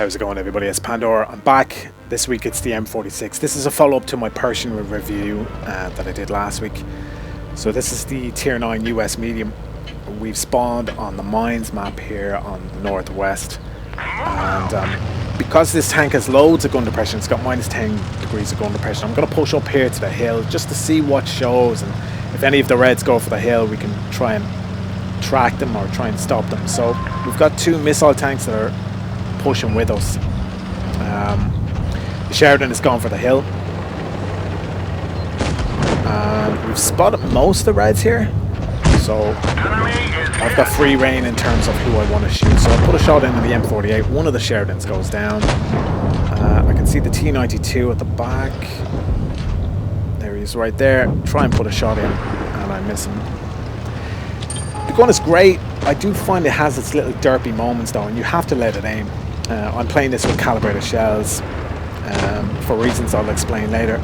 How's it going, everybody? It's Pandora. I'm back. This week it's the M46. This is a follow-up to my Pershing review that I did last week. So this is the Tier 9 US medium. We've spawned on the mines map here on the northwest. And because this tank has loads of gun depression, it's got minus 10 degrees of gun depression, I'm going to push up here to the hill just to see what shows, and if any of the reds go for the hill, we can try and track them or try and stop them. So we've got two missile tanks that are pushing with us. The Sheridan has gone for the hill, and we've spotted most of the reds here, so I've got free reign in terms of who I want to shoot. So I'll put a shot in the M48. One of the Sheridans goes down. I can see the T92 at the back. There he is right there. Try and put a shot in, and I miss him. The gun is great. I do find it has its little derpy moments though, and you have to let it aim. I'm playing this with calibrated shells for reasons I'll explain later.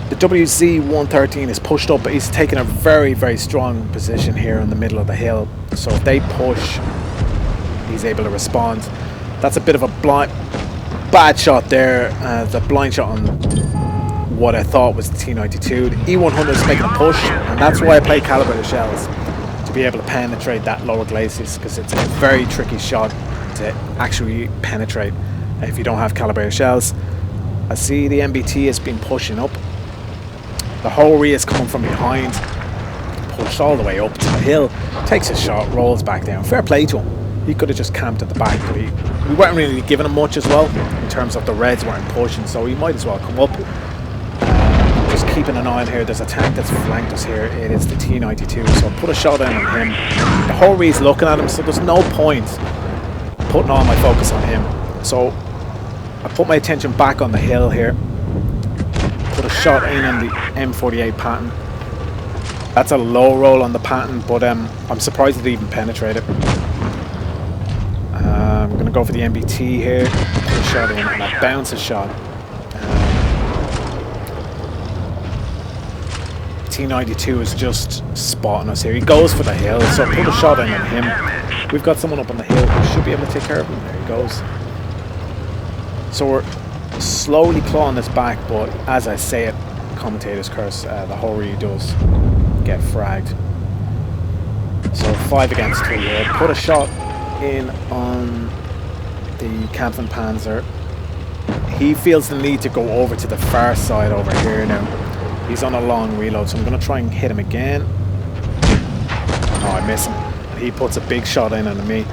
The WZ-113 is pushed up, but he's taking a very, very strong position here in the middle of the hill. So if they push, he's able to respond. That's a bit of a bad shot there. The blind shot on what I thought was the T92. The E100 is making a push, and that's why I play calibrated shells, to be able to penetrate that lower glacis, because it's a very tricky shot to actually penetrate if you don't have calibrated shells. I see the MBT has been pushing up. The Hori is coming from behind, pushed all the way up to the hill, takes a shot, rolls back down. Fair play to him. He could have just camped at the back, but we weren't really giving him much as well, in terms of the reds weren't pushing, so he might as well come up. Just keeping an eye on here. There's a tank that's flanked us here. It is the T92, so I'll put a shot in on him. The Hori is looking at him, so there's no point putting all my focus on him. So I put my attention back on the hill here. Put a shot in on the M48 Patton. That's a low roll on the Patton, but I'm surprised it even penetrated. I'm going to go for the MBT here. Put a shot in, and I bounce a shot. T92 is just spotting us here. He goes for the hill, so put a shot in on him. We've got someone up on the hill who should be able to take care of him. There he goes. So we're slowly clawing this back, but as I say it, commentator's curse, the Hori does get fragged. So 5 against 3 here. Put a shot in on the Kampfen Panzer. He feels the need to go over to the far side over here now. He's on a long reload, so I'm going to try and hit him again. Oh, I miss him. And he puts a big shot in on me.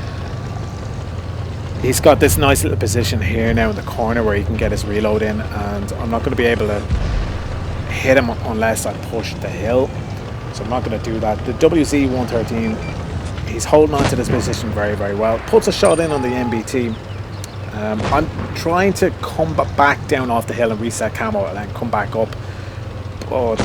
He's got this nice little position here now in the corner where he can get his reload in, and I'm not going to be able to hit him unless I push the hill. So I'm not going to do that. The WZ-113, he's holding on to this position very, very well. Puts a shot in on the MBT. I'm trying to come back down off the hill and reset camo and then come back up. But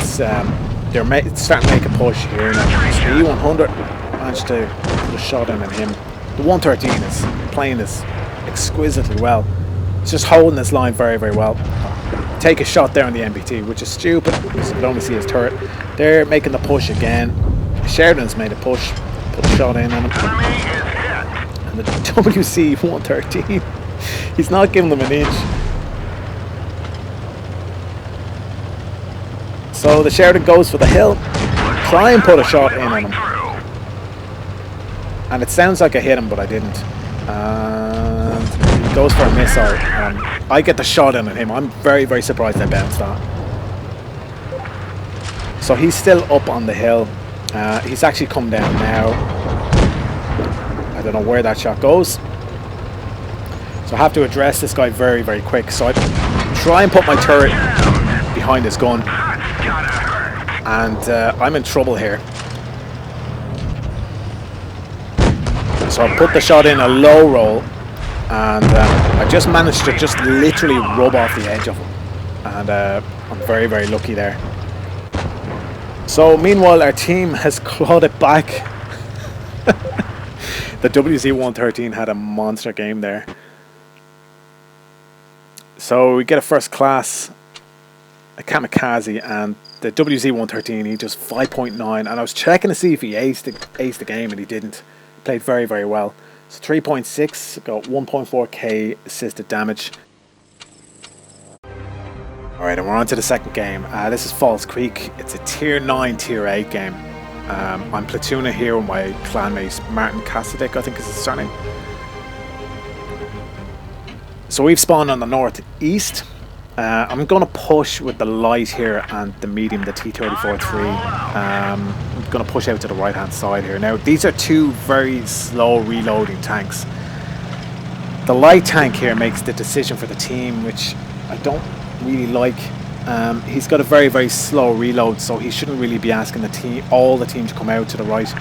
they're starting to make a push here now. So the E100 managed to put a shot in on him. The 113 is playing this exquisitely well. It's just holding this line very, very well. Take a shot there on the MBT, which is stupid because you can only see his turret. They're making the push again. Sheridan's made a push. Put a shot in on him. And the WC-113, he's not giving them an inch. So the Sheridan goes for the hill. Try and put a shot in on him. And it sounds like I hit him, but I didn't. And he goes for a missile. I get the shot in on him. I'm very, very surprised I bounced that. So he's still up on the hill. He's actually come down now. I don't know where that shot goes. So I have to address this guy very, very quick. So I try and put my turret behind his gun. And I'm in trouble here. So I put the shot in a low roll, and I just managed to just literally rub off the edge of him, and I'm very, very lucky there. So meanwhile our team has clawed it back. The WZ-113 had a monster game there. So we get a first class, a kamikaze, and the WZ-113, he does 5.9, and I was checking to see if he aced the game, and he didn't. Played very, very well. So 3.6, got 1.4k assisted damage. Alright, and we're on to the second game. This is Falls Creek. It's a tier 9, tier 8 game. I'm platooning here with my clanmate Martin Cassidic, I think is his surname. So we've spawned on the northeast. I'm going to push with the light here and the medium, the T-34-3. I'm going to push out to the right hand side here. Now these are two very slow reloading tanks. The light tank here makes the decision for the team, which I don't really like. He's got a very, very slow reload, so he shouldn't really be asking all the team to come out to the right.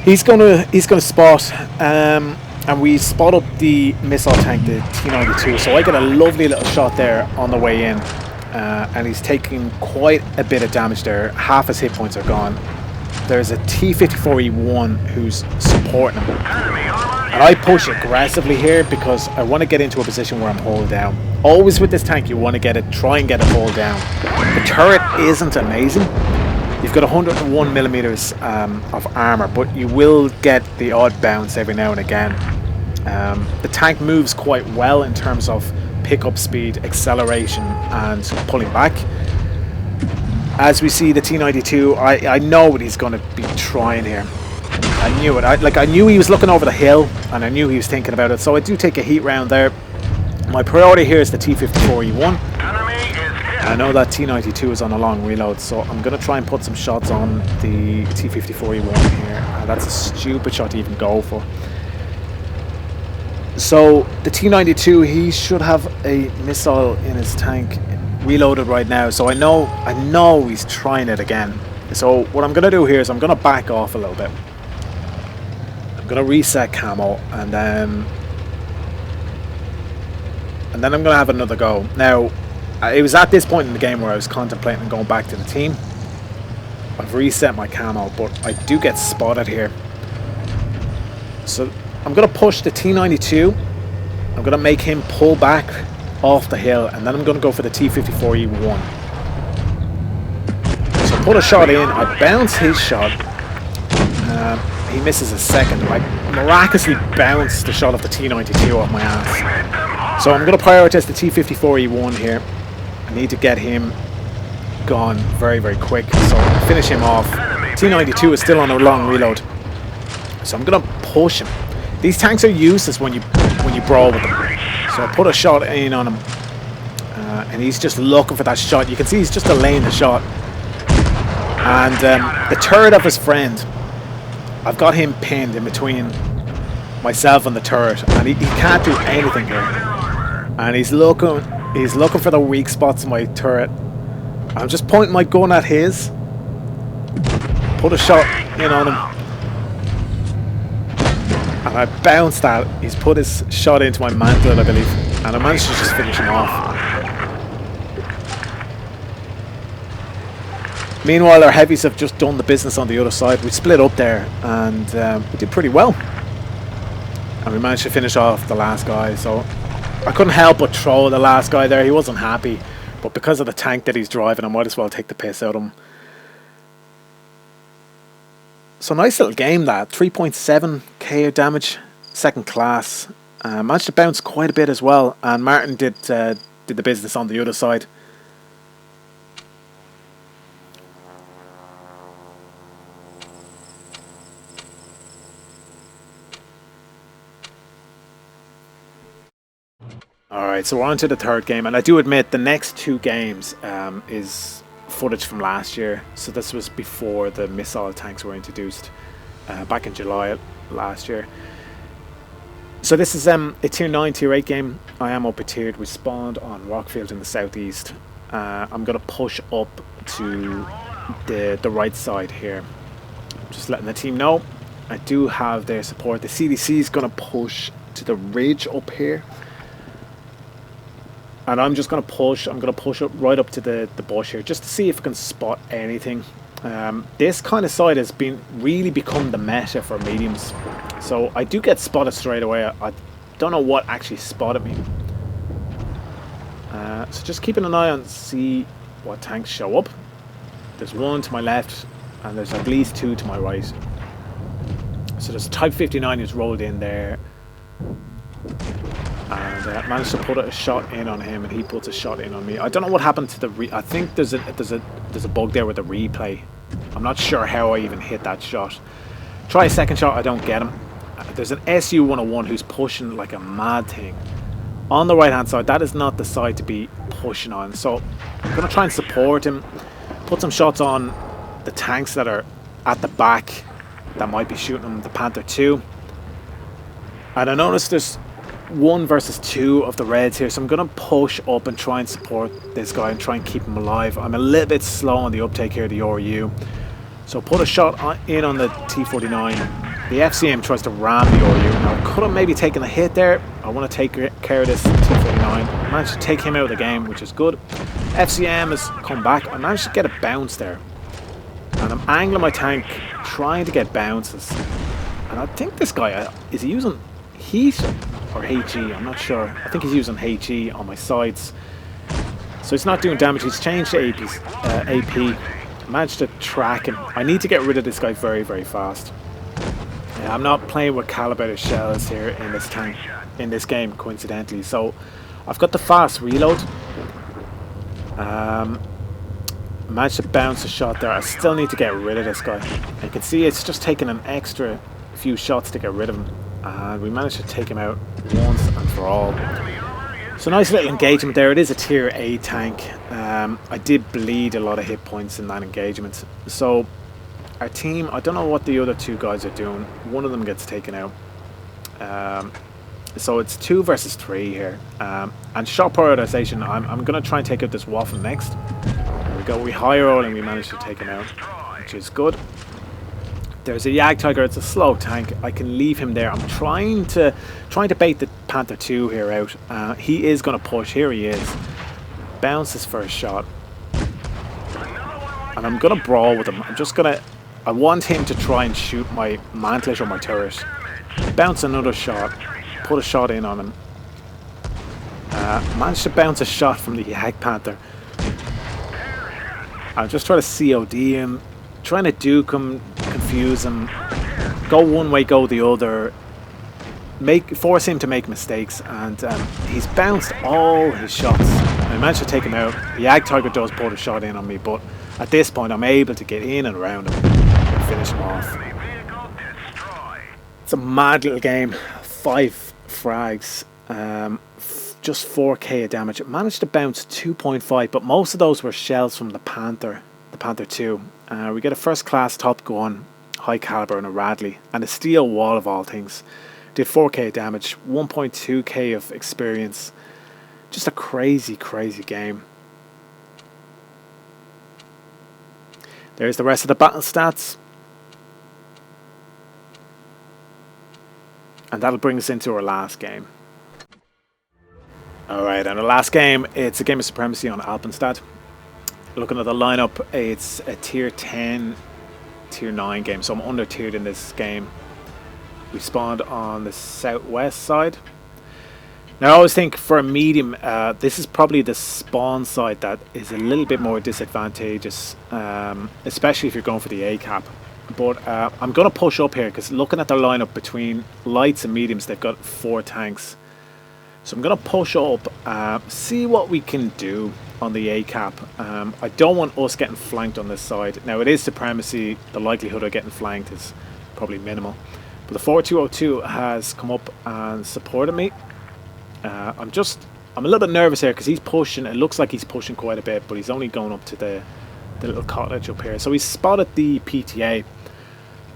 He's gonna spot, and we spot up the missile tank, the T-92. So I get a lovely little shot there on the way in, and he's taking quite a bit of damage there. Half his hit points are gone. There's a T-54E1 who's supporting him, and I push aggressively here because I want to get into a position where I'm hull down. Always with this tank, you want to try and get it hull down. The turret isn't amazing. You've got 101 millimeters of armor, but you will get the odd bounce every now and again. The tank moves quite well in terms of pickup speed, acceleration, and pulling back. As we see the T-92, I know what he's going to be trying here. I knew it. I knew he was looking over the hill, and I knew he was thinking about it. So I do take a heat round there. My priority here is the T-54E1. I know that T-92 is on a long reload, so I'm going to try and put some shots on the T-54E1 here. That's a stupid shot to even go for. So the T-92, he should have a missile in his tank reloaded right now. So I know he's trying it again. So what I'm going to do here is I'm going to back off a little bit. I'm going to reset camo, and then I'm going to have another go. Now, it was at this point in the game where I was contemplating going back to the team. I've reset my camo, but I do get spotted here. So I'm going to push the T-92. I'm going to make him pull back off the hill, and then I'm going to go for the T-54E1. So put a shot in. I bounce his shot. He misses a second. I miraculously bounce the shot of the T-92 off my ass. So I'm going to prioritize the T-54E1 here. I need to get him gone very, very quick. So finish him off. T-92 is still on a long reload, so I'm going to push him. These tanks are useless when you brawl with them. So I put a shot in on him, and he's just looking for that shot. You can see he's just delaying the shot. And the turret of his friend, I've got him pinned in between myself and the turret, and he can't do anything here. And he's looking for the weak spots in my turret. I'm just pointing my gun at his. Put a shot in on him. And I bounced that. He's put his shot into my mantle, I believe. And I managed to just finish him off. Meanwhile, our heavies have just done the business on the other side. We split up there, and we did pretty well. And we managed to finish off the last guy. So I couldn't help but throw the last guy there. He wasn't happy, but because of the tank that he's driving, I might as well take the piss out of him. So nice little game, that 3.7k damage, second class. Managed to bounce quite a bit as well, and Martin did the business on the other side. Alright, so we're on to the third game, and I do admit the next two games is footage from last year. So this was before the missile tanks were introduced back in July last year. So this is a tier 9, tier 8 game. I am up a tiered. We spawned on Rockfield in the southeast. I'm going to push up to the right side here. Just letting the team know I do have their support. The CDC is going to push to the ridge up here. And I'm just going to push. I'm going to push up right up to the bush here, just to see if I can spot anything. This kind of side has really become the meta for mediums. So I do get spotted straight away. I don't know what actually spotted me. So just keeping an eye on, see what tanks show up. There's one to my left, and there's at least two to my right. So there's a Type 59 who's rolled in there, and managed to put a shot in on him, and he puts a shot in on me. I don't know what happened to the I think there's a bug there with the replay. I'm not sure how I even hit that shot. Try a second shot, I don't get him. There's an SU-101 who's pushing like a mad thing on the right hand side. That is not the side to be pushing on, so I'm gonna try and support him, put some shots on the tanks that are at the back that might be shooting him, the Panther 2. And I noticed there's 1 versus 2 of the Reds here, so I'm going to push up and try and support this guy and try and keep him alive. I'm a little bit slow on the uptake here, the RU. So put a shot in on the T49. The FCM tries to ram the RU. Now, could have maybe taken a hit there. I want to take care of this T49. Managed to take him out of the game, which is good. FCM has come back. I managed to get a bounce there. And I'm angling my tank, trying to get bounces. And I think this guy, is he using heat or HE? I'm not sure. I think he's using HE on my sides. So he's not doing damage. He's changed to AP. I managed to track him. I need to get rid of this guy very, very fast. Yeah, I'm not playing with calibrated shells here in this tank, in this game, coincidentally. So I've got the fast reload. Managed to bounce a shot there. I still need to get rid of this guy. You can see it's just taking an extra few shots to get rid of him, and we managed to take him out once and for all. So nice little engagement there. It is a tier A tank. I did bleed a lot of hit points in that engagement. So our team, I don't know what the other 2 guys are doing. One of them gets taken out. So it's 2 versus 3 here. And shot prioritization, I'm going to try and take out this waffle next. We high roll and we managed to take him out, which is good. There's a Yag Tiger. It's a slow tank. I can leave him there. I'm trying to bait the Panther 2 here out. He is going to push. Here he is. Bounce his first shot, and I'm going to brawl with him. I want him to try and shoot my mantlish or my turret. Bounce another shot. Put a shot in on him. Managed to bounce a shot from the Yag Panther. I'm just trying to COD him, trying to duke him, confuse him, go one way, go the other, force him to make mistakes, and he's bounced all his shots. I managed to take him out. The Yag Tiger does put a shot in on me, but at this point I'm able to get in and around him and finish him off. It's a mad little game. 5 frags. Just 4k of damage. It managed to bounce 2.5, but most of those were shells from the Panther 2. We get a first class Top Gun, high caliber, and a Radley, and a steel wall of all things. Did 4k of damage, 1.2k of experience. Just a crazy, crazy game. There's the rest of the battle stats. And that'll bring us into our last game. Alright, and the last game, it's a game of Supremacy on Alpenstad. Looking at the lineup, it's a tier 10, tier 9 game, so I'm under tiered in this game. We spawned on the southwest side. Now I always think for a medium, this is probably the spawn side that is a little bit more disadvantageous, especially if you're going for the A cap. But I'm going to push up here because looking at their lineup between lights and mediums, they've got 4 tanks. So I'm going to push up, see what we can do on the A cap. I don't want us getting flanked on this side. Now it is Supremacy, the likelihood of getting flanked is probably minimal. But the 4202 has come up and supported me. I'm a little bit nervous here because he's pushing. It looks like he's pushing quite a bit, but he's only going up to the little cottage up here. So he's spotted the PTA.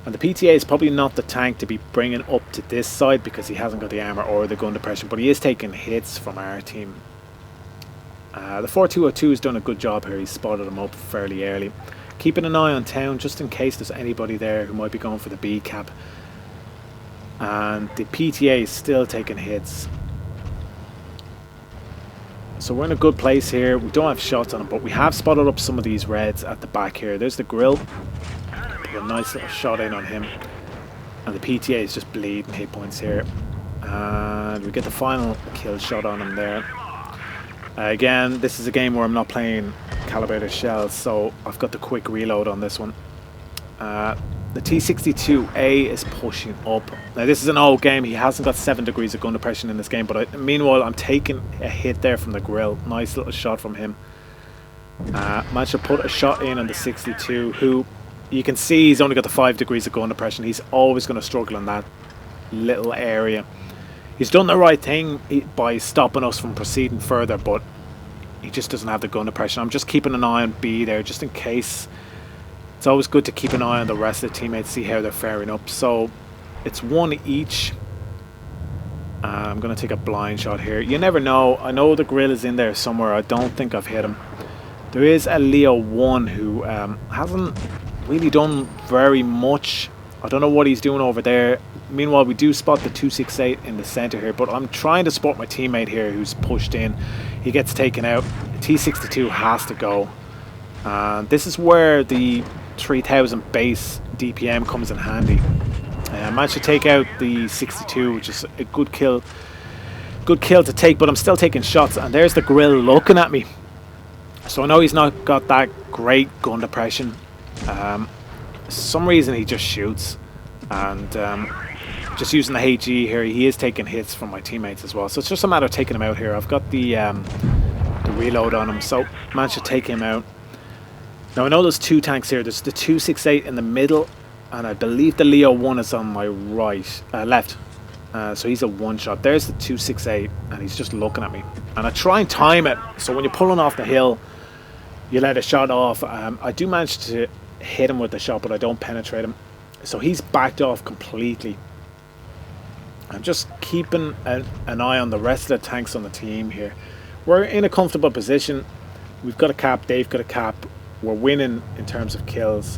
And the PTA is probably not the tank to be bringing up to this side because he hasn't got the armor or the gun depression, but he is taking hits from our team. The 4202 has done a good job here. He's spotted him up fairly early. Keeping an eye on town just in case there's anybody there who might be going for the B cap. And the PTA is still taking hits. So we're in a good place here. We don't have shots on him, but we have spotted up some of these reds at the back here. There's the grill. Put a nice little shot in on him. And the PTA is just bleeding hit points here. And we get the final kill shot on him there. Again, this is a game where I'm not playing calibrated shells, so I've got the quick reload on this one. The T62A is pushing up. Now this is an old game. He hasn't got 7 degrees of gun depression in this game, but meanwhile I'm taking a hit there from the grill. Nice little shot from him. Managed to put a shot in on the 62, who you can see he's only got the 5 degrees of gun depression. He's always going to struggle in that little area. He's done the right thing by stopping us from proceeding further, but he just doesn't have the gun depression. I'm just keeping an eye on B there, just in case. It's always good to keep an eye on the rest of the teammates, see how they're faring up. So it's 1 each. I'm going to take a blind shot here. You never know. I know the grill is in there somewhere. I don't think I've hit him. There is a Leo 1 who hasn't really done very much. I don't know what he's doing over there. Meanwhile, we do spot the 268 in the center here, but I'm trying to spot my teammate here who's pushed in. He gets taken out. T62 has to go. This is where the 3000 base DPM comes in handy. I managed to take out the 62, which is a good kill. Good kill to take, but I'm still taking shots, and there's the grill looking at me. So I know he's not got that great gun depression. For some reason he just shoots, and just using the HE here, he is taking hits from my teammates as well. So it's just a matter of taking him out here. I've got the reload on him, so managed to take him out. Now I know there's 2 tanks here. There's the 268 in the middle, and I believe the Leo 1 is on my left. So he's a 1-shot. There's the 268, and he's just looking at me. And I try and time it, so when you're pulling off the hill, you let a shot off. I do manage to hit him with the shot, but I don't penetrate him. So he's backed off completely. I'm just keeping an eye on the rest of the tanks on the team here. We're in a comfortable position. We've got a cap, they've got a cap. We're winning in terms of kills.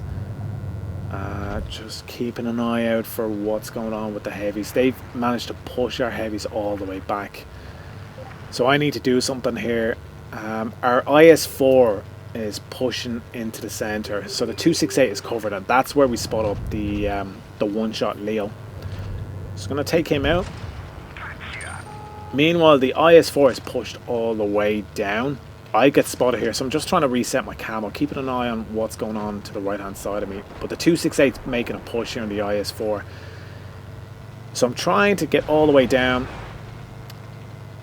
Just keeping an eye out for what's going on with the heavies. They've managed to push our heavies all the way back. So I need to do something here. Our IS-4 is pushing into the center, so the 268 is covered, and that's where we spot up the 1-shot Leo. Just going to take him out. Meanwhile, the IS-4 is pushed all the way down. I get spotted here, so I'm just trying to reset my camo, keeping an eye on what's going on to the right hand side of me. But the 268 is making a push here on the IS-4, so I'm trying to get all the way down.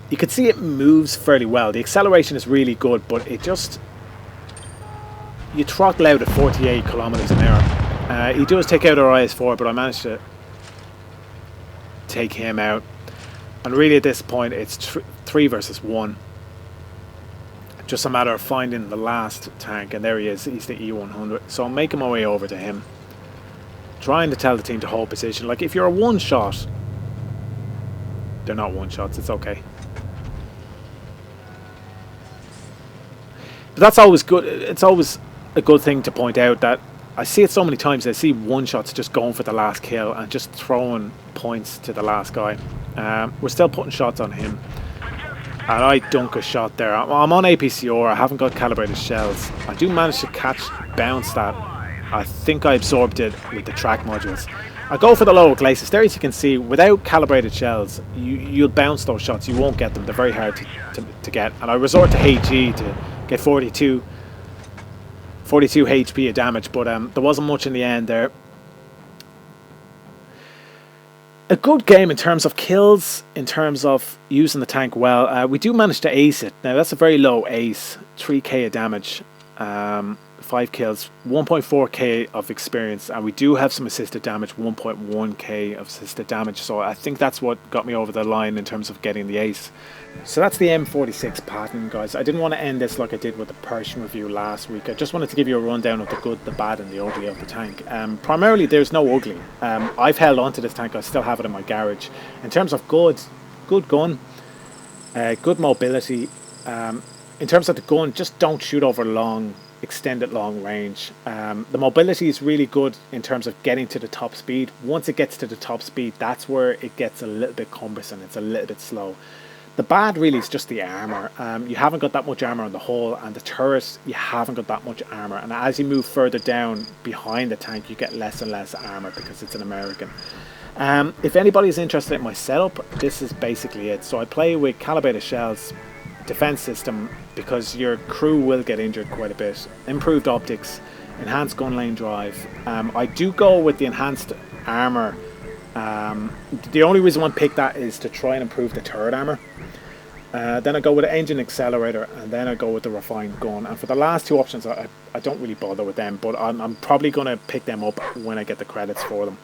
You can see it moves fairly well. The acceleration is really good, but it just, you throttle out at 48 kilometers an hour. He does take out our IS-4, but I managed to take him out. And really at this point it's 3 versus 1. Just a matter of finding the last tank, and there he is. He's the E100. So I'm making my way over to him, trying to tell the team to hold position. Like, if you're a 1-shot, they're not 1-shots, it's okay. But that's always good. It's always a good thing to point out that I see it so many times. I see 1-shots just going for the last kill and just throwing points to the last guy. We're still putting shots on him, and I dunk a shot there. I'm on APCR. I haven't got calibrated shells. I do manage to bounce that. I think I absorbed it with the track modules. I go for the lower glacis. There, as you can see, without calibrated shells, you'll bounce those shots. You won't get them. They're very hard to get. And I resort to HG to get 42 HP of damage, but there wasn't much in the end there. A good game in terms of kills, in terms of using the tank well. We do manage to ace it. Now that's a very low ace, 3k of damage, 5 kills, 1.4k of experience, and we do have some assisted damage, 1.1k of assisted damage, so I think that's what got me over the line in terms of getting the ace. So that's the M46 Patton, guys. I didn't want to end this like I did with the Pershing review last week. I just wanted to give you a rundown of the good, the bad and the ugly of the tank. Primarily there's no ugly. I've held on to this tank. I still have it in my garage. In terms of good gun, good mobility. In terms of the gun, just don't shoot over extended long range. The mobility is really good in terms of getting to the top speed. Once it gets to the top speed, that's where it gets a little bit cumbersome. It's a little bit slow. The bad really is just the armor. You haven't got that much armor on the hull, and the turret, you haven't got that much armor. And as you move further down behind the tank, you get less and less armor because it's an American. If anybody's interested in my setup, this is basically it. So I play with calibrated shells, defense system, because your crew will get injured quite a bit. Improved optics, enhanced gun lane drive. I do go with the enhanced armor. The only reason I pick that is to try and improve the turret armor. Then I go with the engine accelerator, and then I go with the refined gun. And for the last two options, I don't really bother with them, but I'm probably going to pick them up when I get the credits for them.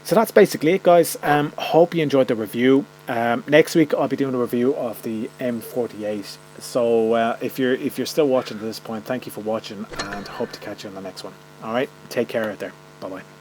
So that's basically it, guys. Hope you enjoyed the review. Next week I'll be doing a review of the M48. So if you're still watching to this point, thank you for watching, and hope to catch you on the next one. All right, take care out there. Bye bye.